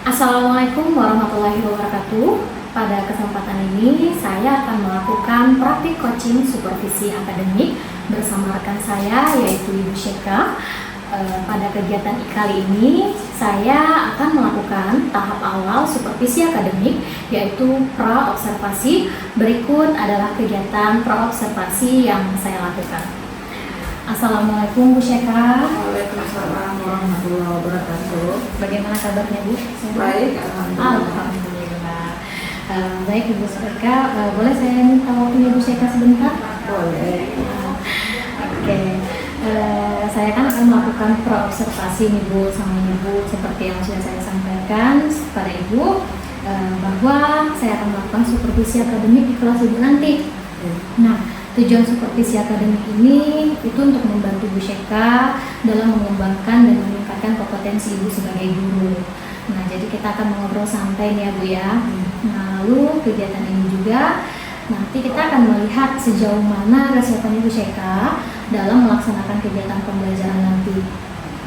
Assalamualaikum warahmatullahi wabarakatuh. Pada kesempatan ini saya akan melakukan praktik coaching supervisi akademik bersama rekan saya yaitu Ibu Syeka. Pada kegiatan kali ini saya akan melakukan tahap awal supervisi akademik yaitu pra-observasi. Berikut adalah kegiatan pra-observasi yang saya lakukan. Assalamualaikum Bu Syeka. Waalaikumsalam warahmatullahi wabarakatuh. Bagaimana kabarnya Bu? Baik, alhamdulillah. Alhamdulillah. Baik Ibu Syeka, boleh saya minta waktunya Ibu Syeka sebentar? Boleh. Oke. Saya kan akan melakukan pra-observasi nih Bu sama Ibu seperti yang sudah saya sampaikan kepada Ibu bahwa saya akan melakukan supervisi akademik di kelas Ibu nanti. Nah, tujuan supervisi akademik ini itu untuk membantu Bu Syeka dalam mengembangkan dan meningkatkan kompetensi Ibu sebagai guru. Nah, jadi kita akan mengobrol santai nih ya Bu ya. Nah, lalu kegiatan ini juga nanti kita akan melihat sejauh mana kesiapan Ibu Syeka dalam melaksanakan kegiatan pembelajaran nanti.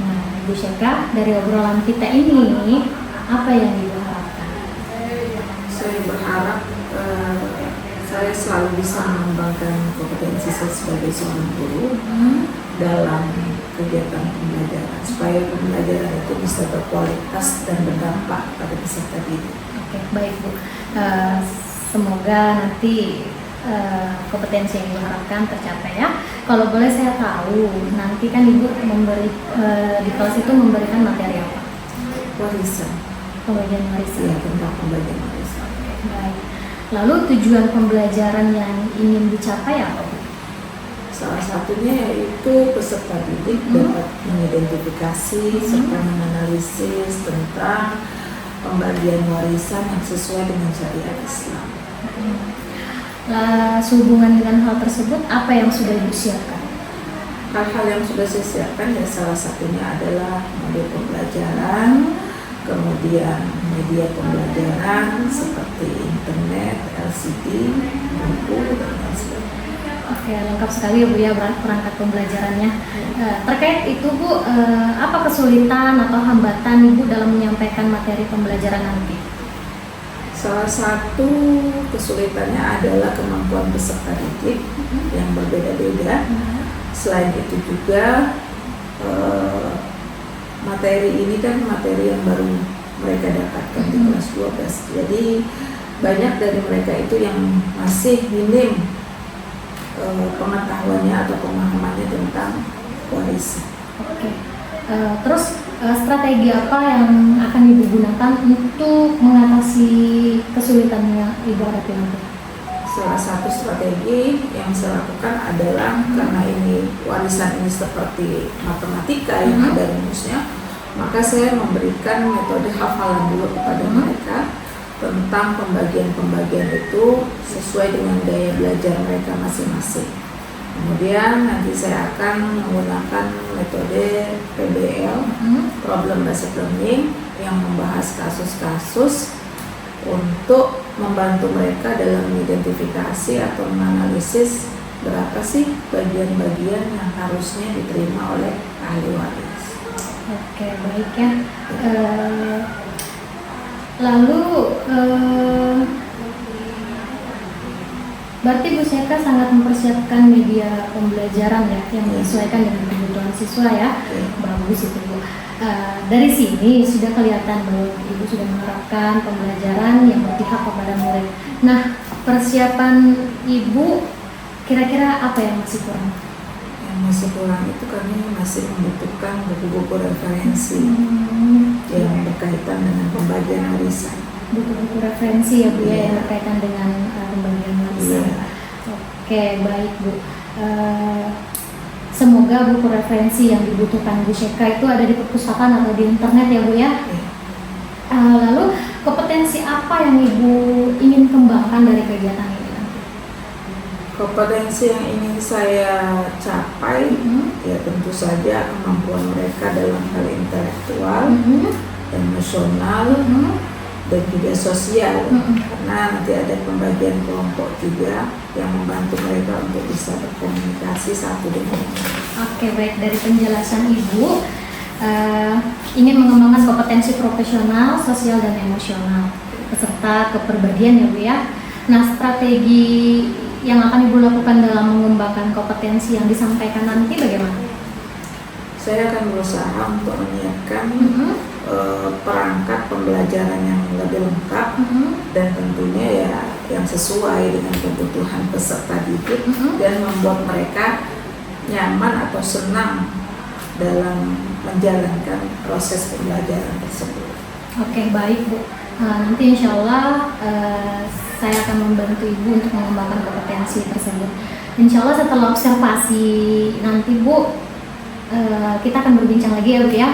Nah, Ibu Syeka, dari obrolan kita ini apa yang Ibu harapkan? Saya berharap saya selalu bisa mengembangkan kompetensi saya sebagai seorang guru dalam kegiatan pembelajaran supaya pembelajaran itu bisa berkualitas dan berdampak pada peserta didik. Oke, baik Bu. Semoga nanti kompetensi yang diharapkan tercapai ya. Kalau boleh saya tahu, nanti kan Ibu memberi di kelas itu memberikan materi apa? Warisan. Pembagian warisan. Ya, tentang pembagian warisan. Baik. Lalu tujuan pembelajaran yang ingin dicapai apa Bu? Salah satunya yaitu peserta didik dapat mengidentifikasi serta menganalisis tentang pembagian warisan yang sesuai dengan syariat Islam. Sehubungan dengan hal tersebut, apa yang sudah Ibu siapkan? Hal-hal yang sudah saya siapkan ya salah satunya adalah model pembelajaran, kemudian media pembelajaran seperti internet, LCD, buku, dan lain sebagainya. Oke, lengkap sekali ya Bu ya perangkat pembelajarannya. Terkait itu Bu, apa kesulitan atau hambatan Ibu dalam menyampaikan materi pembelajaran nanti? Salah satu kesulitannya adalah kemampuan peserta didik yang berbeda-beda. Selain itu juga materi ini kan materi yang baru mereka dapatkan di kelas 12. Jadi banyak dari mereka itu yang masih minim pengetahuannya atau pemahamannya tentang warisan. Oke. Terus strategi apa yang akan Ibu gunakan untuk mengatasi kesulitan yang Ibu hadapi nanti? Salah satu strategi yang saya lakukan adalah karena ini warisan ini seperti matematika yang ada rumusnya, maka saya memberikan metode hafalan dulu kepada mereka tentang pembagian-pembagian itu sesuai dengan gaya belajar mereka masing-masing. Kemudian nanti saya akan menggunakan metode PBL, Problem Based Learning, yang membahas kasus-kasus untuk membantu mereka dalam mengidentifikasi atau menganalisis berapa sih bagian-bagian yang harusnya diterima oleh ahli waris. Oke, baik ya. Lalu berarti Bu Syeka sangat mempersiapkan media pembelajaran ya yang disesuaikan dengan kebutuhan siswa ya. Bagus itu Bu. Dari sini sudah kelihatan bahwa Ibu sudah menerapkan pembelajaran yang berpihak kepada murid. Nah, persiapan Ibu kira-kira apa yang masih kurang? Yang masih kurang itu kami masih membutuhkan buku-buku referensi yang berkaitan dengan pembagian warisan. Buku-buku referensi ya Bu ya yang berkaitan dengan pembagian warisan. Oke, baik Bu. Semoga buku referensi yang dibutuhkan Bu Syeka itu ada di perpustakaan atau di internet ya Bu ya. Lalu kompetensi apa yang Ibu ingin kembangkan dari kegiatan ini nanti? Kompetensi yang ingin saya capai ya tentu saja kemampuan mereka dalam hal intelektual, emosional, dan juga sosial, karena nanti ada pembagian kelompok juga yang membantu mereka untuk bisa berkomunikasi satu dengan lain. Oke, baik, dari penjelasan Ibu ingin mengembangkan kompetensi profesional, sosial dan emosional beserta kepribadian ya Bu ya. Nah, strategi yang akan Ibu lakukan dalam mengembangkan kompetensi yang disampaikan nanti bagaimana? Saya akan berusaha untuk menyiapkan perangkat pembelajaran yang lebih lengkap dan tentunya ya yang sesuai dengan kebutuhan peserta didik dan membuat mereka nyaman atau senang dalam menjalankan proses pembelajaran tersebut. Oke, baik Bu. Nanti insya Allah saya akan membantu Ibu untuk mengembangkan kompetensi tersebut. Insya Allah setelah observasi nanti Bu, kita akan berbincang lagi ya Bu ya,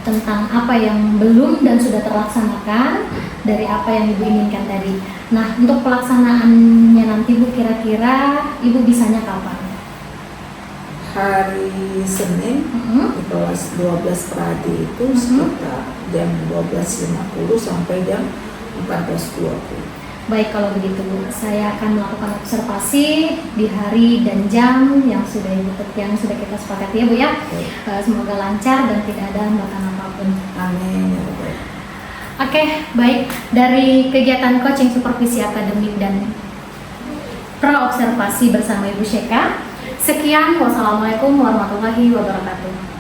tentang apa yang belum dan sudah terlaksanakan dari apa yang Ibu inginkan tadi. Nah, untuk pelaksanaannya nanti Bu, kira-kira Ibu bisanya kapan? Hari Senin di kelas 12 Pradi itu sekitar jam 12.50 sampai jam 14.20. Baik, kalau begitu Bu, saya akan melakukan observasi di hari dan jam yang sudah kita sepakati ya Bu ya. Semoga lancar dan tidak ada hambatan apapun. Amin. Oke, baik. Dari kegiatan coaching supervisi akademik dan pra-observasi bersama Ibu Syeka, sekian. Wassalamualaikum warahmatullahi wabarakatuh.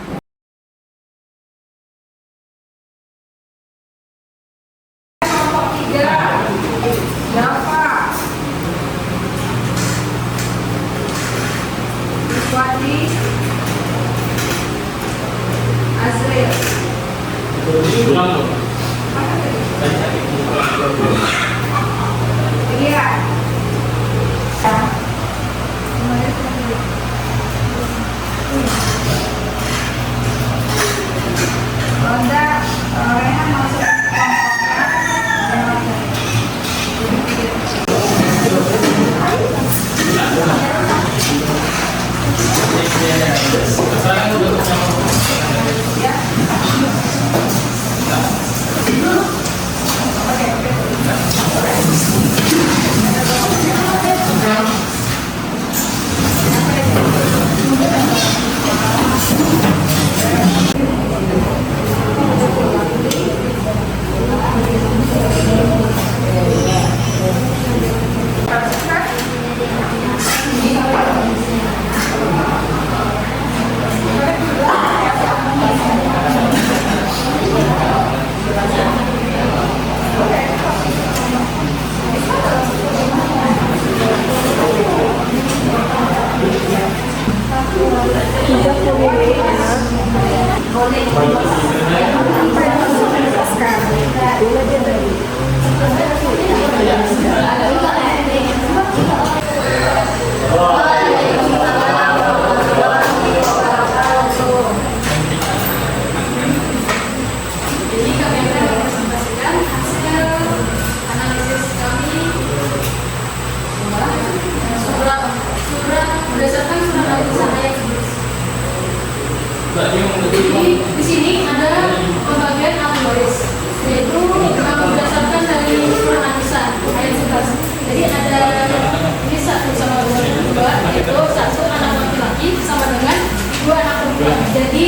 Di sini ada pembagian algoritma, yaitu berdasarkan dari surah An-Nisa ayat 11. Jadi ada ini 1 sama 2, yaitu 1 anak laki-laki sama dengan 2 anak perempuan. Jadi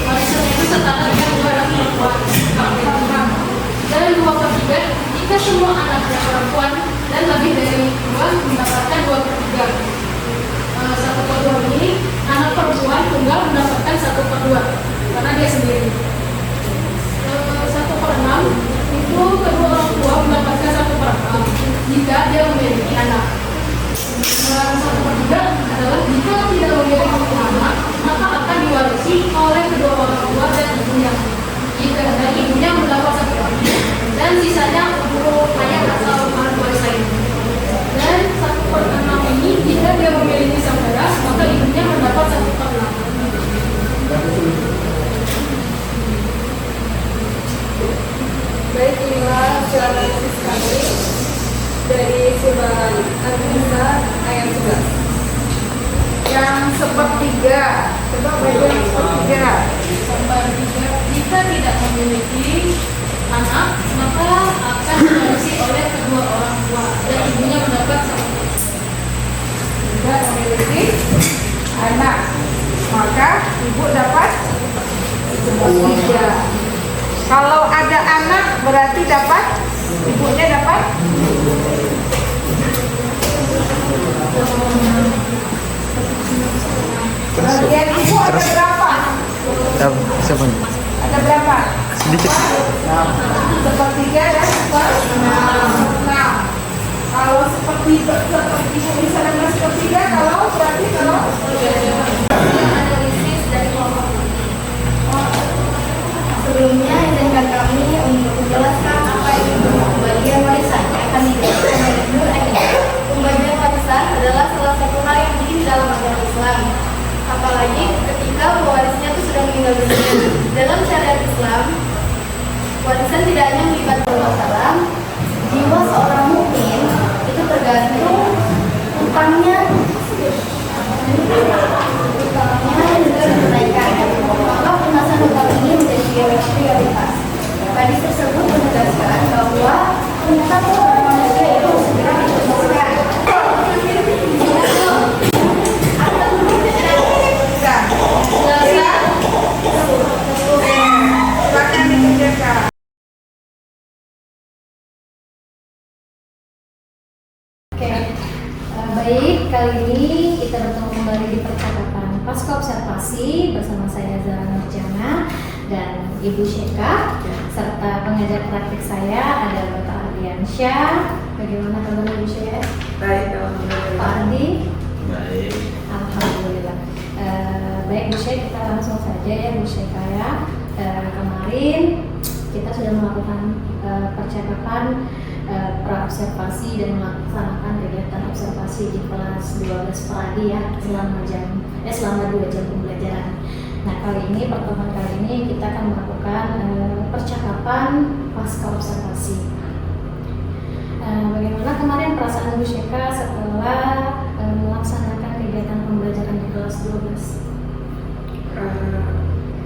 warisannya itu setara dengan 2 anak perempuan. Dan 2/3 jika semua anaknya perempuan dan lebih dari 2 mendapatkan 2/3. 1/2 ini anak perempuan tunggal mendapatkan 1/2 karena dia sendiri. 1/6 itu kedua orang tua mendapatkan 1/4 jika dia memiliki anak. 1/3 adalah jika tidak memiliki anak maka akan diwarisi oleh kedua orang tua dan ibunya. Jika dan ibunya mendapat 1/4 dan sisanya untuk ayah atau ahli waris lain. Dan 1/6 ini jika dia memiliki saudara maka ibunya mendapat 1/6. Baik, inilah hasil analisis kami dari surah An-Nisa ayat 11. Yang sepertiga, coba baca yang sepertiga. Jika tidak memiliki anak maka akan diwarisi oleh kedua orang tua dan ibunya mendapat 1/4. Tidak memiliki anak, maka ibu dapat sepertiga. Kalau ada anak berarti dapat, ibunya dapat. Bagian ibu ada berapa? Siapa nih? Ada berapa? Sedikit. Sepertiga dan enam. Kalau seperti ibu bisa dengan sepertiga, kalau berarti kalau Analisis dari kelompok ini. Sebelumnya izinkan kami untuk menjelaskan apa itu pembagian warisan yang akan dijelaskan oleh Nur Aini. Pembagian warisan adalah salah satu hal yang penting dalam agama Islam. Apalagi ketika pewarisnya itu sudah meninggal dunia. Dalam syariat Islam, warisan tidak hanya melibatkan masalah jiwa seorang mukmin itu tergantung utangnya juga ditunaikan. Maka pelunasan utang ini menjadi prioritas. Hadis tersebut menegaskan bahwa utang kepada manusia itu segera dituntaskan. silakan dikerjakan. Oke, baik, kali ini kita bertemu kembali di percakapan Pasca Observasi bersama saya Zara Nurjana dan Ibu Syeka serta pengajar praktik saya ada Bapak Ardiansyah. Bagaimana kabar Ibu Syeka? Baik, Pak alhamdulillah. Ardi? Baik. Alhamdulillah. Baik Bu Syek, kita langsung saja ya Bu Syeka ya. Kemarin kita sudah melakukan percakapan praobservasi dan melaksanakan kegiatan observasi di kelas 12 Pradi ya selama 2 jam pembelajaran. Nah kali ini pertemuan kali ini kita akan melakukan percakapan pasca observasi. Bagaimana kemarin perasaan Bu Syeka setelah melaksanakan kegiatan pembelajaran di kelas 12?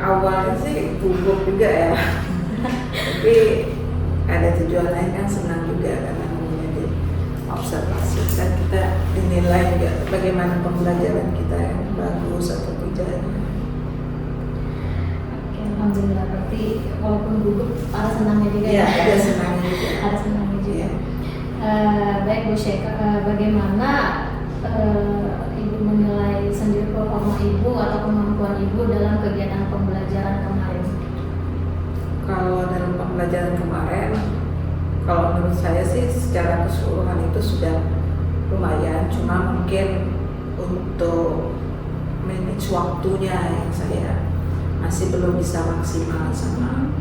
Awalnya sih gugup juga ya, tapi ada tujuan lain kan, senang juga karena menjadi observasi kan kita dinilai juga bagaimana pembelajaran kita yang bagus atau tidak. Oke, alhamdulillah, berarti walaupun gugup ada senangnya juga Ya, ada senangnya juga. ada senangnya juga. Iya. Baik Bu Syeka, bagaimana Ibu menilai sendiri performa Ibu atau kemampuan Ibu dalam kegiatan pembelajaran kemarin? Kalau dalam pembelajaran kemarin, kalau menurut saya sih secara keseluruhan itu sudah lumayan, cuma mungkin untuk manage waktunya yang saya masih belum bisa maksimal, sama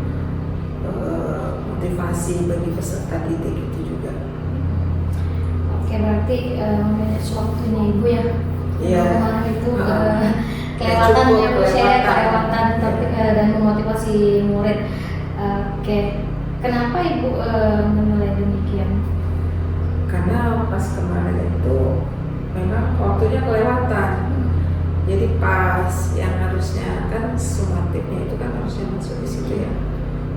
motivasi bagi peserta didik itu juga. Oke, berarti manage waktunya Ibu ya? Iya. Kemarin itu Ya, kelewatan cukup, ya Bu Syeka, kelewatan. kelewatan tapi dan memotivasi murid. Oke, kenapa Ibu menilai demikian? Karena pas kemarin itu memang waktunya kelewatan. Jadi pas yang harusnya kan sumatifnya itu kan harusnya masuk di situ ya.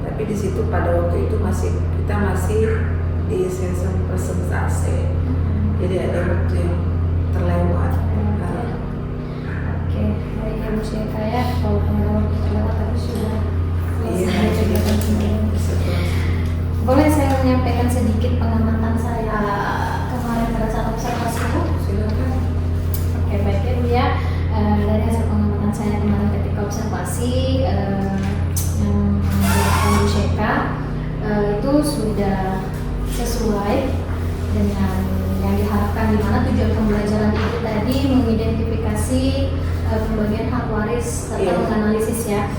Tapi di situ pada waktu itu kita masih di season presentasi. Jadi ada waktu yang terlewat. Oke, baik ya Bu Syeka ya, kalau waktu terlewat tapi sudah Iya, selesai kegiatan sendiri. Boleh saya menyampaikan sedikit pengamatan saya kemarin pada saat observasi Bu? Silakan. Oke, baik ya Bu ya. Dari hasil pengamatan saya kemarin ketika observasi yang dilakukan Bu Syeka itu sudah sesuai dengan yang diharapkan, di mana tujuan pembelajaran itu tadi mengidentifikasi pembagian hak waris serta Iya. menganalisis ya.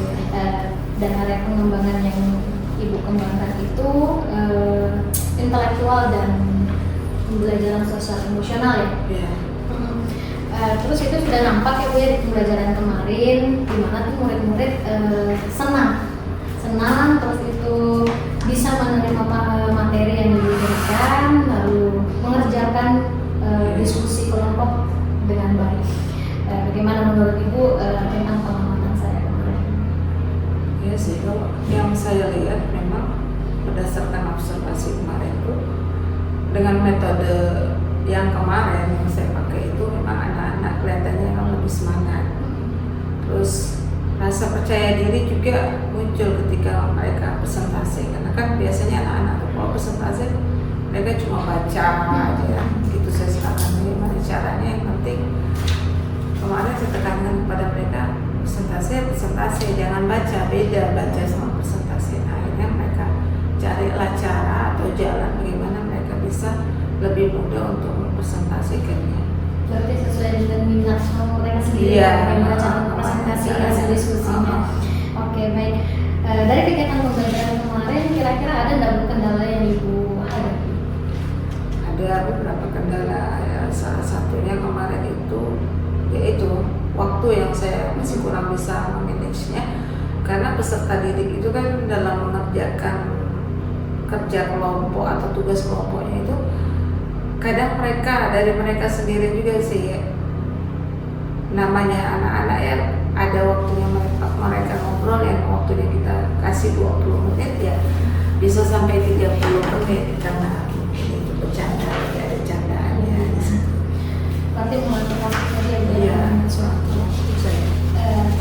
Dan area pengembangan yang Ibu kembangkan itu intelektual dan pembelajaran sosial emosional ya. Ya. Terus itu sudah nampak ya Bu ya di pembelajaran kemarin, di mana tuh murid-murid senang terus itu bisa menerima materi yang diberikan, lalu mengerjakan diskusi kelompok dengan baik. Bagaimana menurut Ibu tentang pengamatan saya kemarin? Ya sih, kalau yang saya lihat memang berdasarkan observasi kemarin itu dengan metode yang kemarin yang saya pakai itu memang anak-anak kelihatannya memang lebih semangat. Terus rasa percaya diri juga muncul ketika mereka presentasi, karena kan biasanya anak-anak tuh kalau presentasi mereka cuma baca aja ya. Gitu saya sekarang bagaimana caranya, yang penting kemarin saya tekankan kepada mereka presentasi jangan baca, beda baca sama presentasi. Nah, akhirnya mereka carilah cara atau jalan bagaimana mereka bisa lebih mudah untuk mempresentasikannya. Berarti sesuai dengan minat sama mereka sendiri, Iya. bagaimana cara presentasi hasil diskusinya. Oke, baik. Dari kegiatan pembelajaran kemarin, kira-kira ada nggak Bu kendala yang Ibu hadapi? Ada beberapa kendala ya, salah satunya kemarin itu yaitu waktu yang saya masih kurang bisa memanagenya, karena peserta didik itu kan dalam mengerjakan kerja kelompok atau tugas kelompoknya itu kadang dari mereka sendiri juga sih ya. Namanya anak-anak ya, ada waktunya mereka ngobrol, yang waktunya kita kasih 20 menit ya bisa sampai 30 menit karena itu bercanda, ya ada candaannya di situ. Berarti mengatur waktu tadi ya Bu, Iya, ya, sesuatu. itu saya.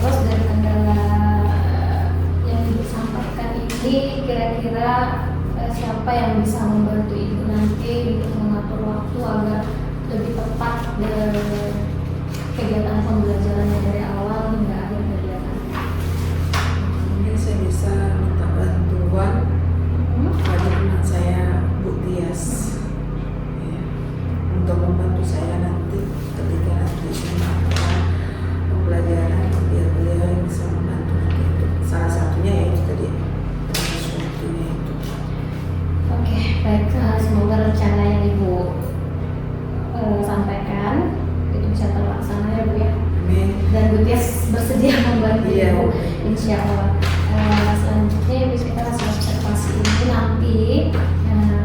Terus dari kendala yang Ibu sampaikan ini, kira-kira siapa yang bisa membantu Ibu nanti untuk mengatur waktu agar lebih tepat kegiatan pembelajarannya dari awal hingga akhir kegiatan? Mungkin saya bisa minta bantuan pada teman saya Bu Tias ya, untuk membantu saya nanti ketika nanti saya melakukan pembelajaran, biar beliau yang bisa membantu nanti. Untuk salah satunya yaitu tadi sesuatunya itu. Oke, baik. Semoga rencana yang Ibu sampaikan itu bisa terlaksana ya Bu ya. Amin. Dan Bu Tias bersedia membantu Iya. Ibu, insya Allah. Selanjutnya Ibu kita hasil observasi ini nanti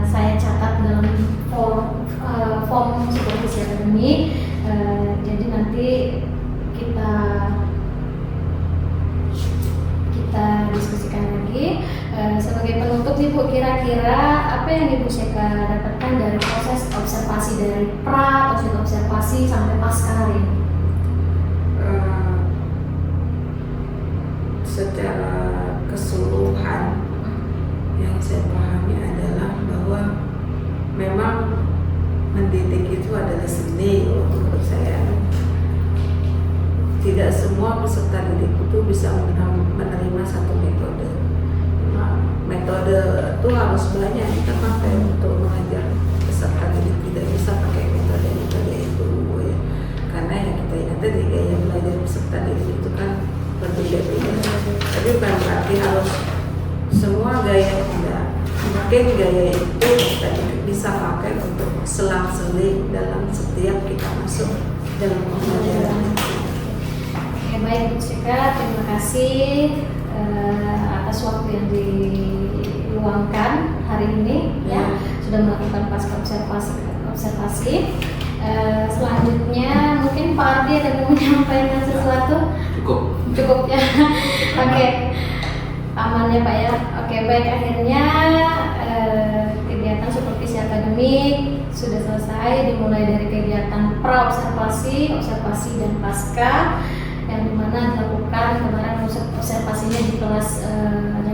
saya catat dalam form supervisi akademik. Jadi nanti kita diskusikan lagi. Sebagai penutup nih Bu, kira-kira apa yang Ibu Seka dapatkan dari proses observasi dari pra, proses observasi sampai pasca hari ini? Secara keseluruhan yang saya pahami adalah bahwa memang mendidik itu adalah seni. Menurut saya tidak semua peserta didik itu bisa menerima satu metode. Metode itu harus banyak kita pakai untuk mengajar peserta didik, tidak bisa pakai metode itu ya. Karena yang kita ingat tadi gaya belajar peserta didik itu kan berbeda-beda. Tapi bukan berarti harus semua gaya, tidak. Mungkin gaya itu kita bisa pakai untuk selang-seling dalam setiap kita masuk dalam pembelajaran. Oke, baik Bu Seka, terima kasih atas waktu yang diluangkan hari ini ya, sudah melakukan pasca observasi. Selanjutnya mungkin Pak Ardi ada mau menyampaikan sesuatu? Cukup ya. Oke, aman ya Pak ya. Oke, baik, akhirnya kegiatan supervisi akademik sudah selesai, dimulai dari kegiatan pra observasi, observasi dan pasca, yang dimana dilakukan kemarin observasinya di kelas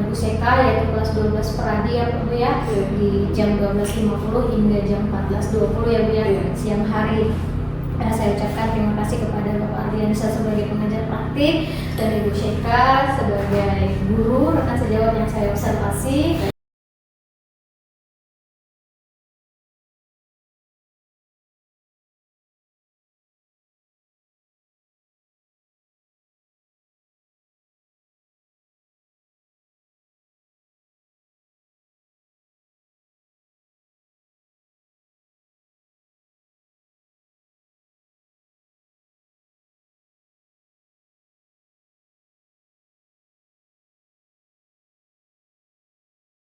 Bu Seka, yaitu kelas 12 Peradi ya Bu ya, di jam 12.50 hingga jam 14.20 ya Bu ya, siang hari. Saya ucapkan terima kasih kepada Bapak Ardiansyah sebagai pengajar praktik dan Ibu Seka sebagai guru rekan sejawat yang saya observasi.